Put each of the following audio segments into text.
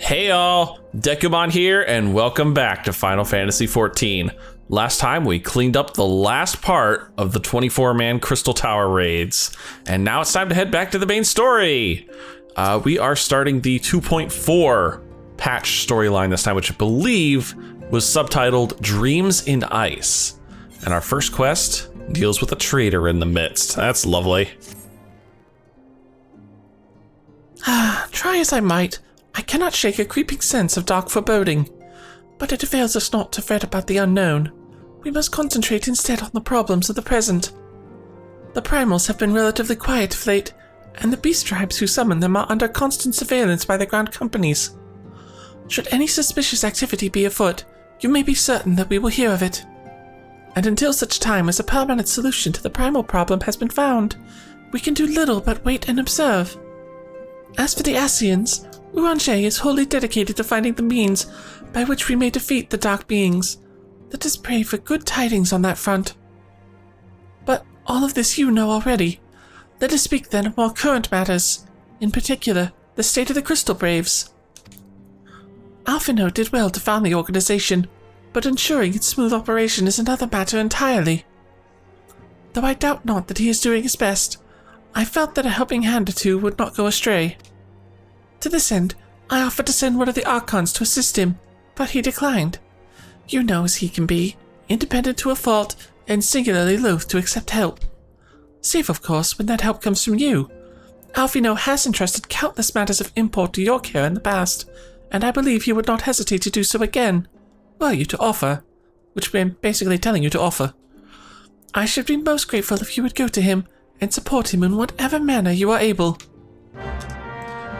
Hey all, Dekumon here, and welcome back to Final Fantasy XIV. Last time we cleaned up the last part of the 24-man Crystal Tower raids, and now it's time to head back to the main story. We are starting the 2.4 patch storyline this time, which I believe was subtitled Dreams in Ice. And our first quest deals with a traitor in the midst. That's lovely. Try as I might, I cannot shake a creeping sense of dark foreboding. But it avails us not to fret about the unknown. We must concentrate instead on the problems of the present. The primals have been relatively quiet of late, and the beast tribes who summon them are under constant surveillance by the ground companies. Should any suspicious activity be afoot, you may be certain that we will hear of it. And until such time as a permanent solution to the primal problem has been found, we can do little but wait and observe. As for the Ascians, Eorzea is wholly dedicated to finding the means by which we may defeat the dark beings. Let us pray for good tidings on that front. But all of this you know already. Let us speak then of more current matters, in particular, the state of the Crystal Braves. Alphino did well to found the organization, but ensuring its smooth operation is another matter entirely. Though I doubt not that he is doing his best, I felt that a helping hand or two would not go astray. To this end, I offered to send one of the Archons to assist him, but he declined. You know as he can be, independent to a fault, and singularly loath to accept help. Save, of course, when that help comes from you. Alphino has entrusted countless matters of import to your care in the past, and I believe you would not hesitate to do so again, were you to offer, which I'm basically telling you to offer. I should be most grateful if you would go to him and support him in whatever manner you are able.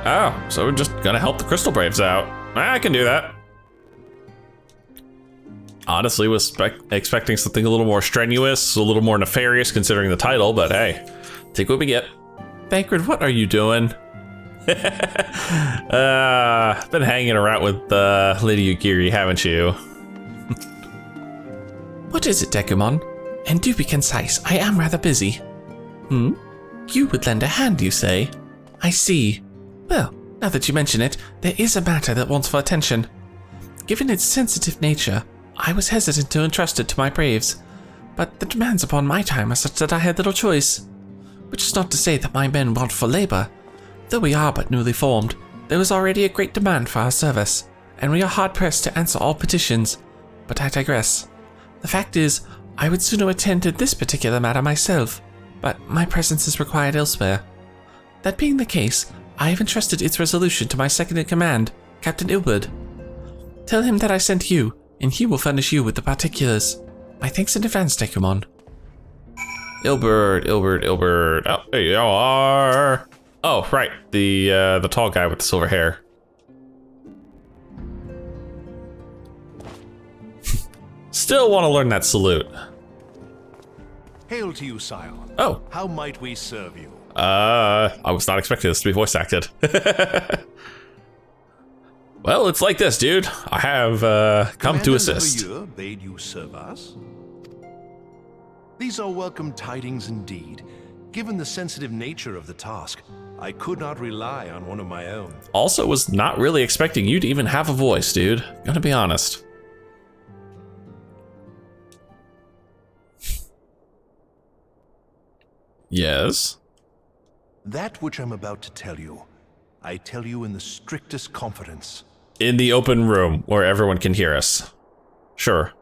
Oh, so we're just gonna help the Crystal Braves out. I can do that. Honestly, was expecting something a little more strenuous, a little more nefarious considering the title, but hey, take what we get. Thancred, what are you doing? Been hanging around with Lady Ugiri, haven't you? What is it, Dekumon? And do be concise, I am rather busy. You would lend a hand, you say? I see. Well, now that you mention it, there is a matter that wants for attention. Given its sensitive nature, I was hesitant to entrust it to my braves, but the demands upon my time are such that I had little choice. Which is not to say that my men want for labor. Though we are but newly formed, there is already a great demand for our service, and we are hard-pressed to answer all petitions. But I digress. The fact is, I would sooner attend to this particular matter myself, but my presence is required elsewhere. That being the case, I have entrusted its resolution to my second-in-command, Captain Ilberd. Tell him that I sent you, and he will furnish you with the particulars. My thanks in advance, Dekumon. Ilberd. Oh, there you are. Oh, right, the tall guy with the silver hair. Still want to learn that salute. Hail to you, sire. Oh. How might we serve you? I was not expecting this to be voice acted. Well, it's like this, dude. I have come to assist. Commander bade you serve us? These are welcome tidings indeed. Given the sensitive nature of the task, I could not rely on one of my own. Also was not really expecting you to even have a voice, dude. Gonna be honest. Yes? That which I'm about to tell you, I tell you in the strictest confidence. In the open room where everyone can hear us. Sure.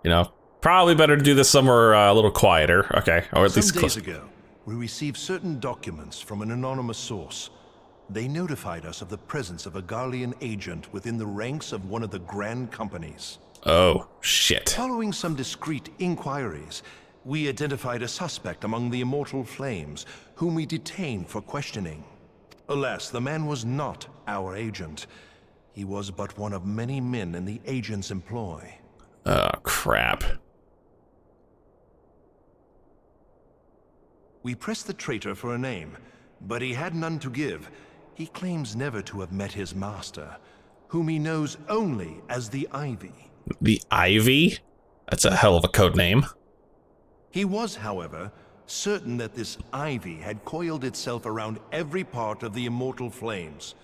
You know, probably better to do this somewhere a little quieter. Okay, or at least close. Some days ago, we received certain documents from an anonymous source. They notified us of the presence of a Garlean agent within the ranks of one of the grand companies. Oh, shit. Following some discreet inquiries, we identified a suspect among the Immortal Flames, whom we detained for questioning. Alas, the man was not our agent. He was but one of many men in the agent's employ. Oh, crap. We pressed the traitor for a name, but he had none to give. He claims never to have met his master, whom he knows only as the Ivy. The Ivy? That's a hell of a code name. He was, however, certain that this ivy had coiled itself around every part of the Immortal Flames,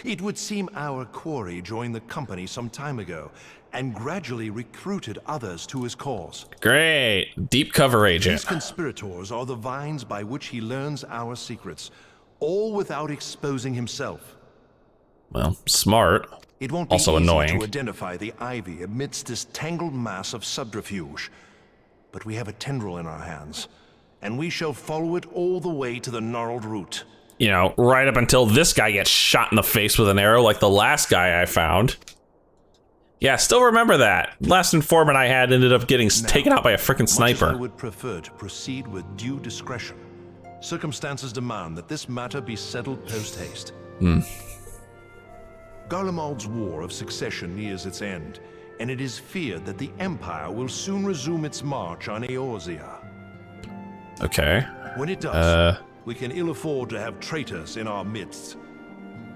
It would seem our quarry joined the company some time ago and gradually recruited others to his cause. Great. Deep cover agent. These conspirators are the vines by which he learns our secrets, all without exposing himself. Well, smart. It won't be Also easy annoying. to identify the ivy amidst this tangled mass of subterfuge. But we have a tendril in our hands, and we shall follow it all the way to the gnarled root. You know, right up until this guy gets shot in the face with an arrow like the last guy I found. Yeah, still remember that. Last informant I had ended up getting taken out by a freaking sniper. Much as I would prefer to proceed with due discretion, circumstances demand that this matter be settled post-haste. Garlemald's War of Succession nears its end, and it is feared that the Empire will soon resume its march on Eorzea. Okay. When it does, we can ill afford to have traitors in our midst.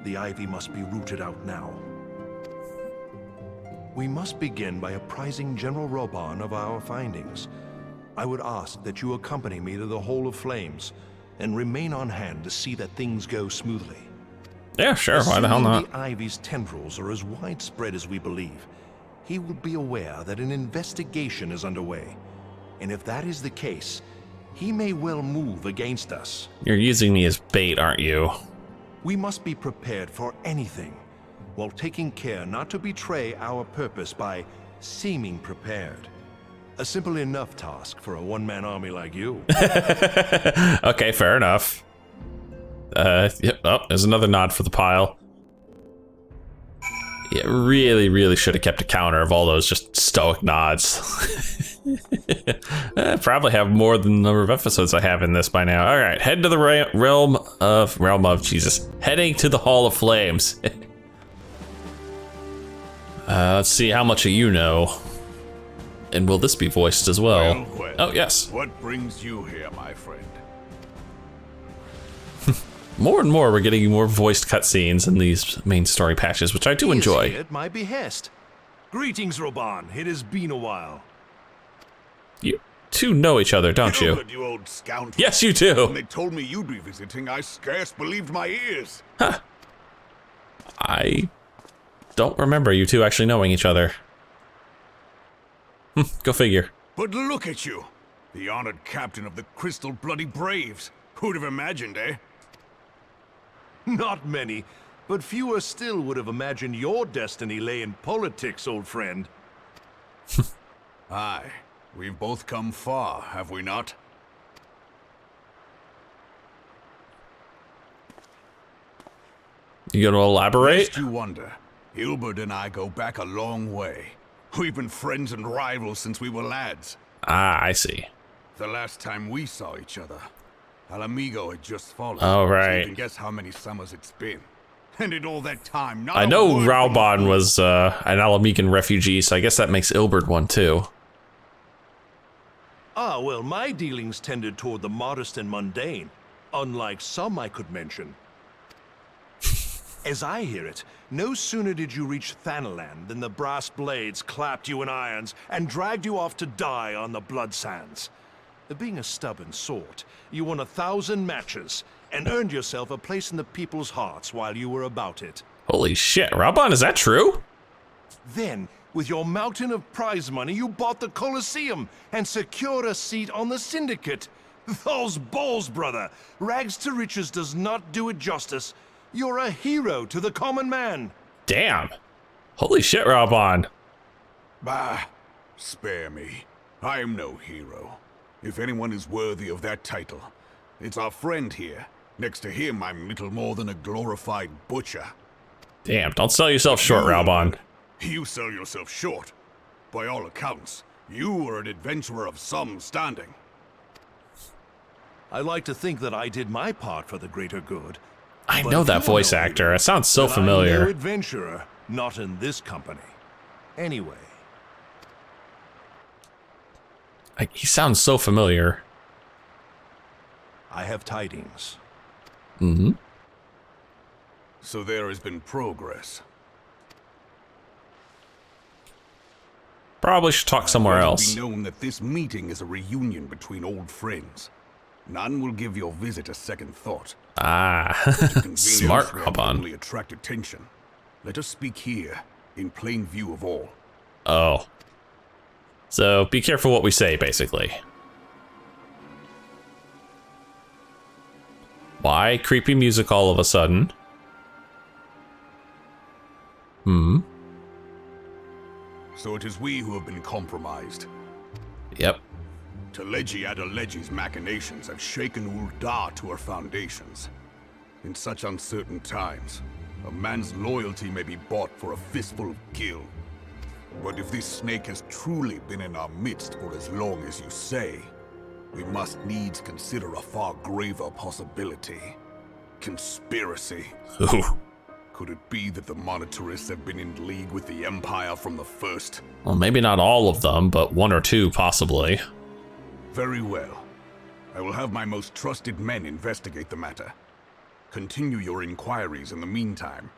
The ivy must be rooted out now. We must begin by apprising General Raubahn of our findings. I would ask that you accompany me to the Hall of Flames and remain on hand to see that things go smoothly. Yeah, sure. Why the hell not? Assuming the ivy's tendrils are as widespread as we believe, he will be aware that an investigation is underway. And if that is the case, he may well move against us. You're using me as bait, aren't you? We must be prepared for anything, while taking care not to betray our purpose by seeming prepared. A simple enough task for a one-man army like you. Okay, fair enough. Yep. Oh, there's another nod for the pile. Yeah, really should have kept a counter of all those just stoic nods. Probably have more than the number of episodes I have in this by now. All right, head to the realm of Jesus. Heading to the Hall of Flames. Let's see how much of you know. And will this be voiced as well? Oh, yes. What brings you here, my friend? More and more, we're getting more voiced cutscenes in these main story patches, which I do enjoy. He is here at my behest. Greetings, Raubahn. It has been a while. You two know each other, don't you? Gilbert, you old scoundrel. Yes, you do. When they told me you'd be visiting, I scarce believed my ears. Huh. I don't remember you two actually knowing each other. Go figure. But look at you, the honored captain of the Crystal Bloody Braves. Who'd have imagined, eh? Not many, but fewer still would have imagined your destiny lay in politics, old friend. Aye, we've both come far, have we not? You gonna elaborate? Lest you wonder, Gilbert and I go back a long way. We've been friends and rivals since we were lads. Ah, I see. The last time we saw each other, Alamigo had just fallen. Oh, So right. you can guess how many summers it's been. And in all that time, not I a know word from Raubahn you. was an Alamican refugee, so I guess that makes Ilbert one too. Ah, well, my dealings tended toward the modest and mundane, unlike some I could mention. As I hear it, no sooner did you reach Thanalan than the brass blades clapped you in irons and dragged you off to die on the blood sands. Being a stubborn sort, you won 1,000 matches and earned yourself a place in the people's hearts while you were about it. Holy shit, Raubahn, is that true? Then, with your mountain of prize money, you bought the Colosseum and secured a seat on the Syndicate. Those balls, brother! Rags to riches does not do it justice. You're a hero to the common man. Damn. Holy shit, Raubahn. Bah, spare me. I am no hero. If anyone is worthy of that title, it's our friend here. Next to him, I'm little more than a glorified butcher. Damn, don't sell yourself short, Raubahn. You sell yourself short. By all accounts, you are an adventurer of some standing. I like to think that I did my part for the greater good. I But know if that you voice know actor. me, It sounds so then I'm no familiar. adventurer, not in this company. Anyway, He sounds so familiar. I have tidings. Mm-hmm. So there has been progress. Probably should talk somewhere Let it else. be known that this meeting is a reunion between old friends. None will give your visit a second thought. Ah, smart, Raubahn. Only attract attention. Let us speak here, in plain view of all. Oh. So be careful what we say, basically. Why creepy music all of a sudden? So it is we who have been compromised. Yep. Teleji Adeleji's machinations have shaken Ul'dah to her foundations. In such uncertain times, a man's loyalty may be bought for a fistful of gil. But if this snake has truly been in our midst for as long as you say, we must needs consider a far graver possibility. Conspiracy. Ooh. Could it be that the monitorists have been in league with the Empire from the first? Well, maybe not all of them, but one or two possibly. Very well. I will have my most trusted men investigate the matter. Continue your inquiries in the meantime.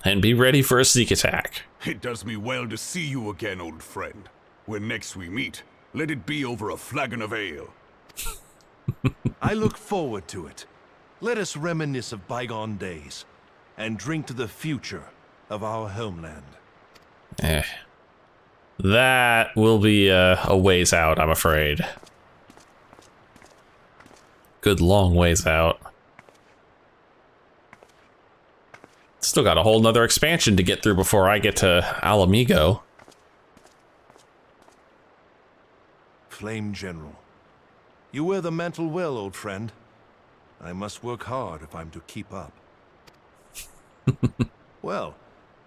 And be ready for a sneak attack. It does me well to see you again, old friend. When next we meet, let it be over a flagon of ale. I look forward to it. Let us reminisce of bygone days and drink to the future of our homeland. That will be a ways out, I'm afraid. Good long ways out. Still got a whole nother expansion to get through before I get to Alamigo. Flame General, you wear the mantle well, old friend. I must work hard if I'm to keep up. Well,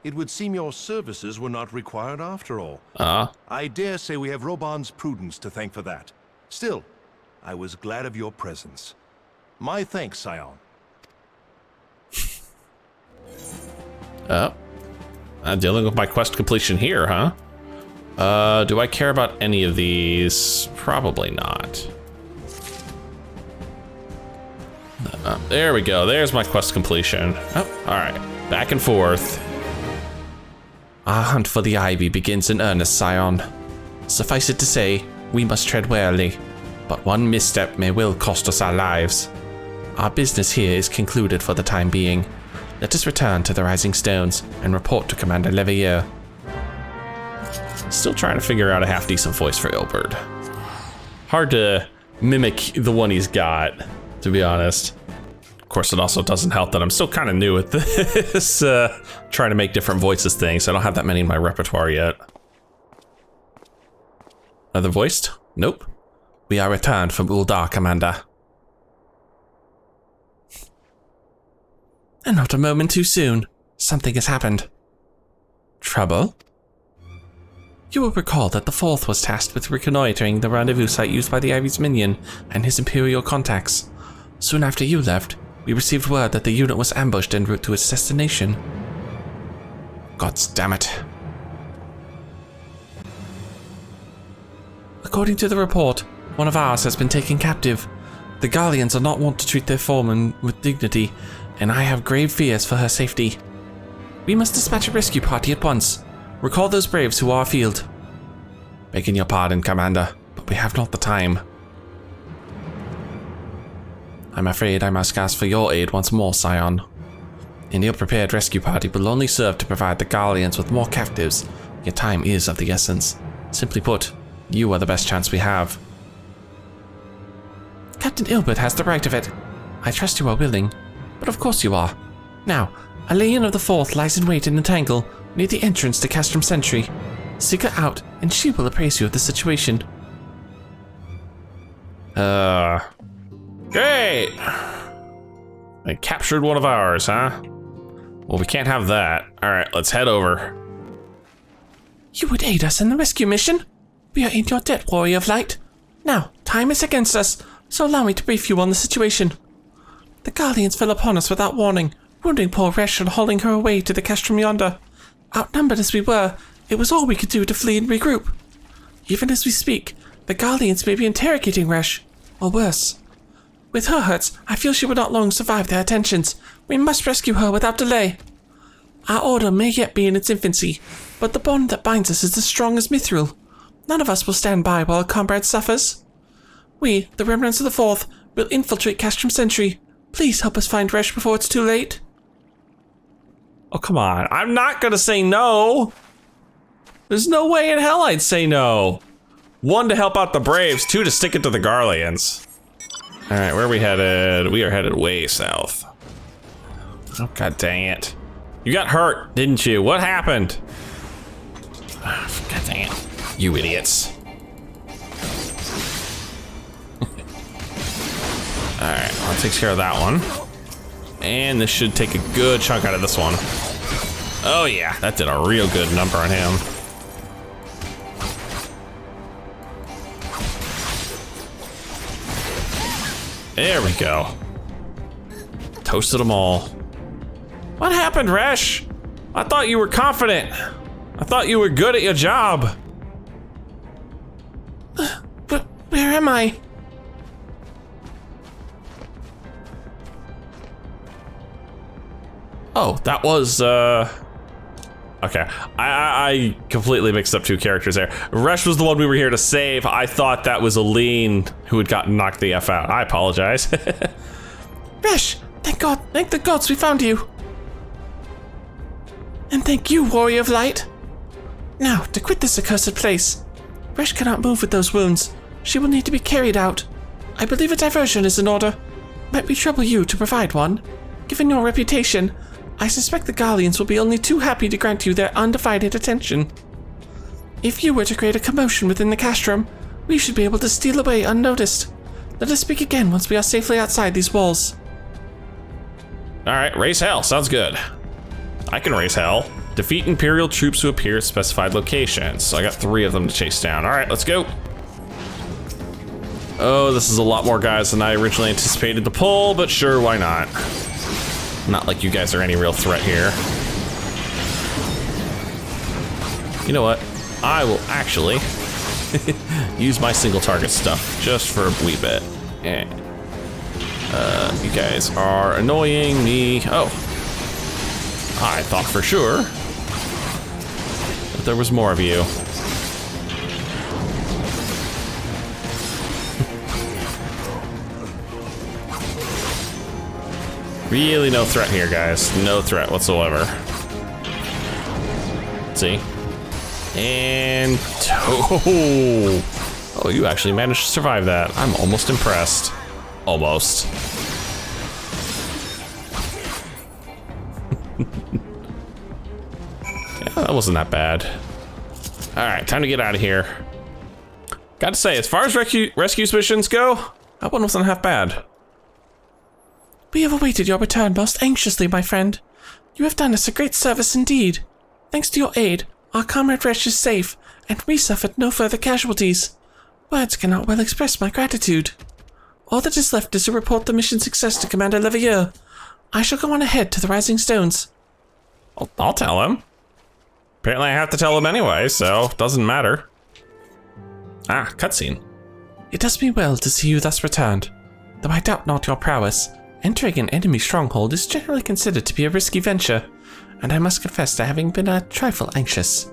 it would seem your services were not required after all. I dare say we have Raubann's prudence to thank for that. Still, I was glad of your presence. My thanks, Scion. I'm dealing with my quest completion here, huh? Do I care about any of these? Probably not. There we go. There's my quest completion. Oh, all right. Back and forth. Our hunt for the Ivy begins in earnest, Scion. Suffice it to say, we must tread warily, but one misstep may well cost us our lives. Our business here is concluded for the time being. Let us return to the Rising Stones and report to Commander Leveilleur. Still trying to figure out a half-decent voice for Ilberd. Hard to mimic the one he's got, to be honest. Of course, it also doesn't help that I'm still kind of new at this, trying to make different voices things. I don't have that many in my repertoire yet. Another voiced? Nope. We are returned from Ul'dah, Commander. And not a moment too soon. Something has happened. Trouble? You will recall that the Fourth was tasked with reconnoitering the rendezvous site used by the Ivy's minion and his Imperial contacts. Soon after you left, we received word that the unit was ambushed en route to its destination. Gods damn it. According to the report, one of ours has been taken captive. The Garleans are not wont to treat their foemen with dignity, and I have grave fears for her safety. We must dispatch a rescue party at once. Recall those braves who are afield. Begging your pardon, Commander, but we have not the time. I'm afraid I must ask for your aid once more, Scion. An ill-prepared rescue party will only serve to provide the Garleans with more captives, yet time is of the essence. Simply put, you are the best chance we have. Captain Ilbert has the right of it. I trust you are willing, but of course you are. Now, a Legion of the Fourth lies in wait in a tangle near the entrance to Castrum Sentry. Seek her out, and she will appraise you of the situation. Great! They captured one of ours, huh? Well, we can't have that. Alright, let's head over. You would aid us in the rescue mission? We are in your debt, Warrior of Light. Now, time is against us, so allow me to brief you on the situation. The Garleans fell upon us without warning, wounding poor Resh and hauling her away to the Castrum yonder. Outnumbered as we were, it was all we could do to flee and regroup. Even as we speak, the Garleans may be interrogating Resh, or worse. With her hurts, I feel she would not long survive their attentions. We must rescue her without delay. Our order may yet be in its infancy, but the bond that binds us is as strong as mithril. None of us will stand by while a comrade suffers. We, the remnants of the Fourth, will infiltrate Castrum Sentry. Please help us find Resh before it's too late. Oh, come on. I'm not gonna say no. There's no way in hell I'd say no. 1, to help out the Braves, 2, to stick it to the Garleans. All right, where are we headed? We are headed way south. Oh, god dang it. You got hurt, didn't you? What happened? Oh, god dang it. You idiots. All right, well, that takes care of that one. And this should take a good chunk out of this one. Oh yeah, that did a real good number on him. There we go. Toasted them all. What happened, Resh? I thought you were confident. I thought you were good at your job. But where am I? Oh, that was, okay. I completely mixed up 2 characters there. Resh was the one we were here to save. I thought that was Aline who had gotten knocked the F out. I apologize. Resh, thank God, thank the gods we found you. And thank you, Warrior of Light. Now, to quit this accursed place. Resh cannot move with those wounds. She will need to be carried out. I believe a diversion is in order. Might we trouble you to provide one? Given your reputation, I suspect the Garleans will be only too happy to grant you their undivided attention. If you were to create a commotion within the Castrum, we should be able to steal away unnoticed. Let us speak again once we are safely outside these walls. All right, raise hell, sounds good. I can raise hell. Defeat Imperial troops who appear at specified locations. So I got 3 of them to chase down. All right, let's go. Oh, this is a lot more guys than I originally anticipated to pull, but sure, why not? Not like you guys are any real threat here. You know what? I will actually use my single target stuff just for a wee bit. Yeah. You guys are annoying me. Oh. I thought for sure that there was more of you. Really no threat here, guys. No threat whatsoever. See? And... Oh, you actually managed to survive that. I'm almost impressed. Almost. Yeah, that wasn't that bad. Alright, time to get out of here. Gotta say, as far as rescue missions go, that one wasn't half bad. We have awaited your return most anxiously, my friend. You have done us a great service indeed. Thanks to your aid, our comrade Resh is safe, and we suffered no further casualties. Words cannot well express my gratitude. All that is left is to report the mission success to Commander Leveilleur. I shall go on ahead to the Rising Stones. I'll tell him. Apparently I have to tell him anyway, so doesn't matter. Ah, cutscene. It does me well to see you thus returned. Though I doubt not your prowess, entering an enemy stronghold is generally considered to be a risky venture, and I must confess to having been a trifle anxious.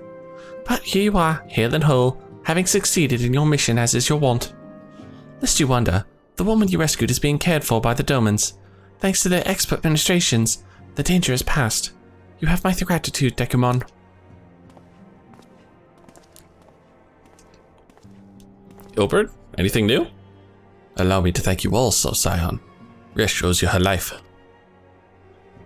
But here you are, hale and whole, having succeeded in your mission as is your wont. Lest you wonder, the woman you rescued is being cared for by the Domans. Thanks to their expert ministrations, the danger is past. You have my gratitude, Dekumon. Ilbert, anything new? Allow me to thank you also, Scion. Resh owes you her life.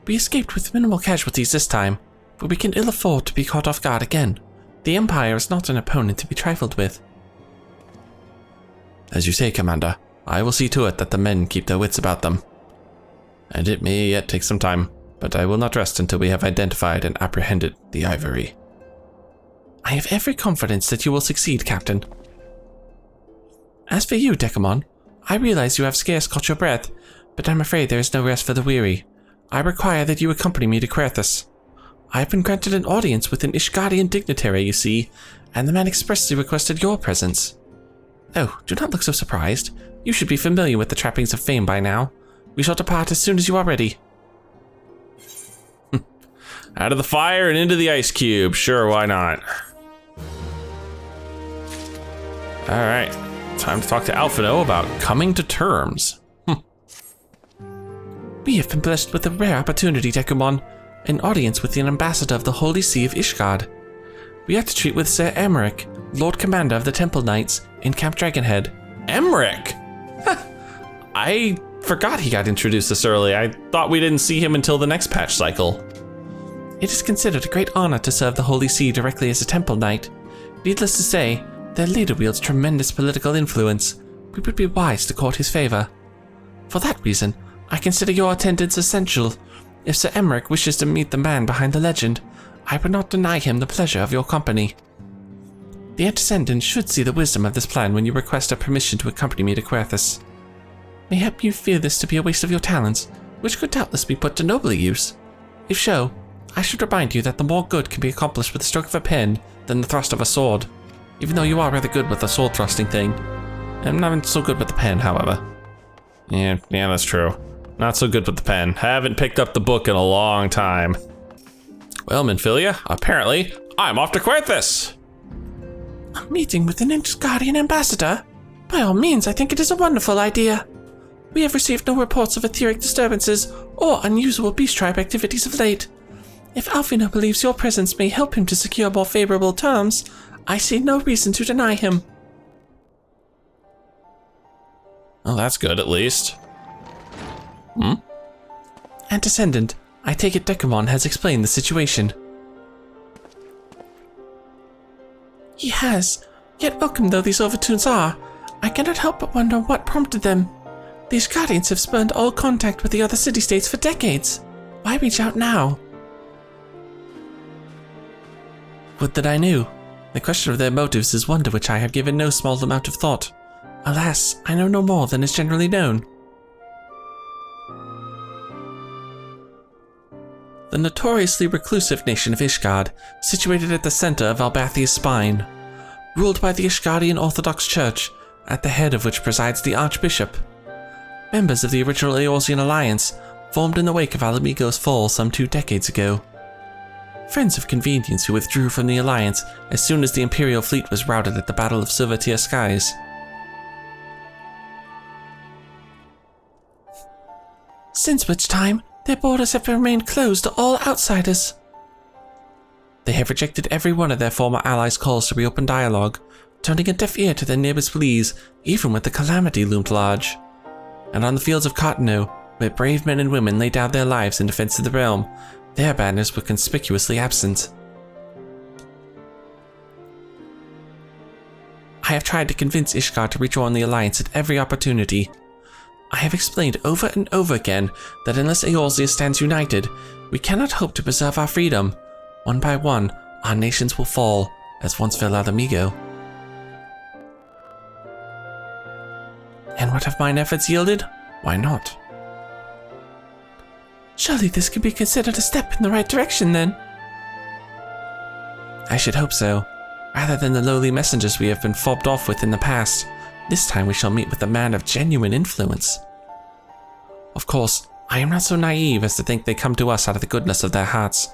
We escaped with minimal casualties this time, but we can ill afford to be caught off guard again. The Empire is not an opponent to be trifled with. As you say, Commander, I will see to it that the men keep their wits about them. And it may yet take some time, but I will not rest until we have identified and apprehended the ivory. I have every confidence that you will succeed, Captain. As for you, Dekumon, I realize you have scarce caught your breath, but I'm afraid there is no rest for the weary. I require that you accompany me to Querthus. I have been granted an audience with an Ishgardian dignitary, you see, and the man expressly requested your presence. Oh, do not look so surprised. You should be familiar with the trappings of fame by now. We shall depart as soon as you are ready. Out of the fire and into the ice cube. Sure, why not? All right, Time to talk to Alphino about coming to terms. We have been blessed with a rare opportunity, Dekumon. An audience with an ambassador of the Holy See of Ishgard. We have to treat with Sir Emmerich, Lord Commander of the Temple Knights in Camp Dragonhead. Emmerich? I forgot he got introduced this early. I thought we didn't see him until the next patch cycle. It is considered a great honor to serve the Holy See directly as a Temple Knight. Needless to say, their leader wields tremendous political influence. We would be wise to court his favor. For that reason, I consider your attendance essential. If Sir Emmerich wishes to meet the man behind the legend, I would not deny him the pleasure of your company. The Antecedent should see the wisdom of this plan when you request a permission to accompany me to Querthus. Mayhap you fear this to be a waste of your talents, which could doubtless be put to nobler use. If so, I should remind you that the more good can be accomplished with the stroke of a pen than the thrust of a sword, even though you are rather good with the sword thrusting thing. I'm not so good with the pen, however. Yeah, that's true. Not so good with the pen. Haven't picked up the book in a long time. Well, Minfilia, apparently, I'm off to Querthus. A meeting with an Ishgardian ambassador? By all means, I think it is a wonderful idea. We have received no reports of etheric disturbances or unusual beast tribe activities of late. If Alphino believes your presence may help him to secure more favorable terms, I see no reason to deny him. Oh, that's good, at least. Antecedent, I take it Dekumon has explained the situation. He has, yet welcome though these overtones are, I cannot help but wonder what prompted them. These guardians have spurned all contact with the other city-states for decades. Why reach out now? Would that I knew. The question of their motives is one to which I have given no small amount of thought. Alas, I know no more than is generally known. The notoriously reclusive nation of Ishgard, situated at the center of Albathia's spine, ruled by the Ishgardian Orthodox Church, at the head of which presides the Archbishop. Members of the original Eorzean alliance, formed in the wake of Alamigo's fall some 2 decades ago. Friends of convenience who withdrew from the alliance as soon as the Imperial fleet was routed at the Battle of Silvertier Skies. Since which time, their borders have remained closed to all outsiders. They have rejected every one of their former allies' calls to reopen dialogue, turning a deaf ear to their neighbors' pleas, even when the calamity loomed large. And on the fields of Cottonau, where brave men and women laid down their lives in defense of the realm, their banners were conspicuously absent. I have tried to convince Ishgard to rejoin the alliance at every opportunity. I have explained over and over again that unless Eorzea stands united, we cannot hope to preserve our freedom. One by one, our nations will fall, as once fell Alamigo. And what have mine efforts yielded? Why not? Surely this could be considered a step in the right direction, then? I should hope so. Rather than the lowly messengers we have been fobbed off with in the past, this time we shall meet with a man of genuine influence. Of course, I am not so naive as to think they come to us out of the goodness of their hearts.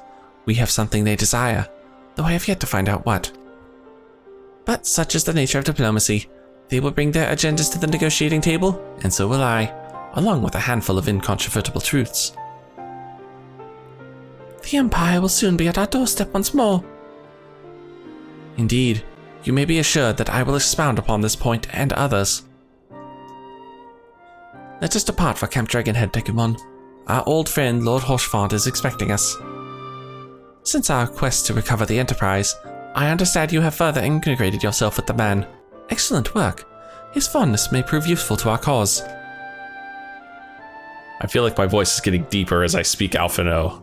We have something they desire, though I have yet to find out what. But such is the nature of diplomacy. They will bring their agendas to the negotiating table, and so will I, along with a handful of incontrovertible truths. The Empire will soon be at our doorstep once more. Indeed, you may be assured that I will expound upon this point and others. Let us depart for Camp Dragonhead, Dekumon. Our old friend Lord Horshfont is expecting us. Since our quest to recover the Enterprise, I understand you have further integrated yourself with the man. Excellent work. His fondness may prove useful to our cause. I feel like my voice is getting deeper as I speak Alphino.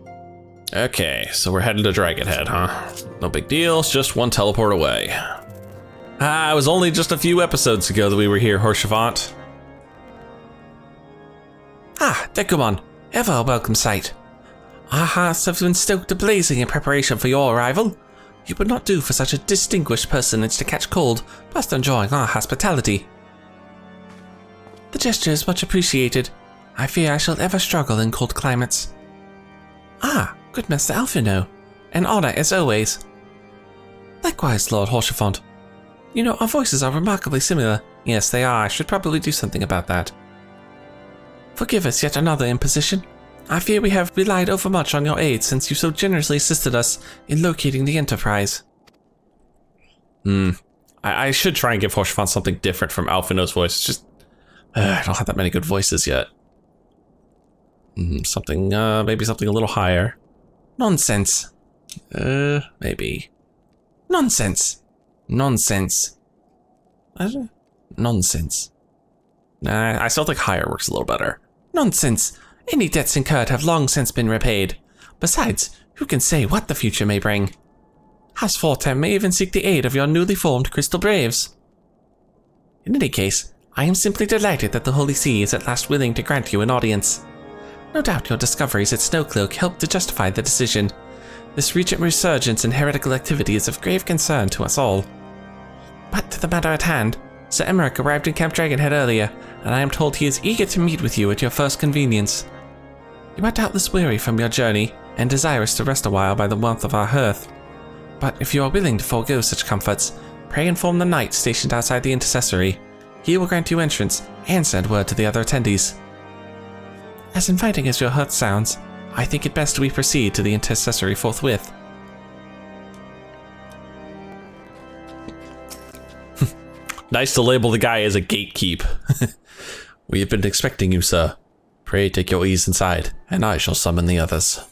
Okay, so we're heading to Dragonhead, huh? No big deal, it's just one teleport away. It was only just a few episodes ago that we were here, Horshfont. Dekumon, ever a welcome sight. Our hearts have been stoked a-blazing in preparation for your arrival. It would not do for such a distinguished personage to catch cold whilst enjoying our hospitality. The gesture is much appreciated. I fear I shall ever struggle in cold climates. Good Master Alphino. An honor as always. Likewise, Lord Horshfont. You know, our voices are remarkably similar. Yes, they are. I should probably do something about that. Forgive us yet another imposition. I fear we have relied overmuch on your aid since you so generously assisted us in locating the Enterprise. I should try and give Hoshfon something different from Alphino's voice. It's just, I don't have that many good voices yet. Something, maybe something a little higher. Nonsense. Maybe. Nonsense. Nonsense. Nonsense. Nah, I still think higher works a little better. Nonsense. Any debts incurred have long since been repaid. Besides, who can say what the future may bring? House Fortem may even seek the aid of your newly formed Crystal Braves. In any case, I am simply delighted that the Holy See is at last willing to grant you an audience. No doubt your discoveries at Snowcloak helped to justify the decision. This recent resurgence in heretical activity is of grave concern to us all. But to the matter at hand, Sir Emmerich arrived in Camp Dragonhead earlier, and I am told he is eager to meet with you at your first convenience. You are doubtless weary from your journey, and desirous to rest a while by the warmth of our hearth. But if you are willing to forego such comforts, pray inform the knight stationed outside the intercessory. He will grant you entrance, and send word to the other attendees. As inviting as your hearth sounds, I think it best we proceed to the intercessory forthwith. Nice to label the guy as a gatekeep. We have been expecting you, sir. Pray take your ease inside, and I shall summon the others.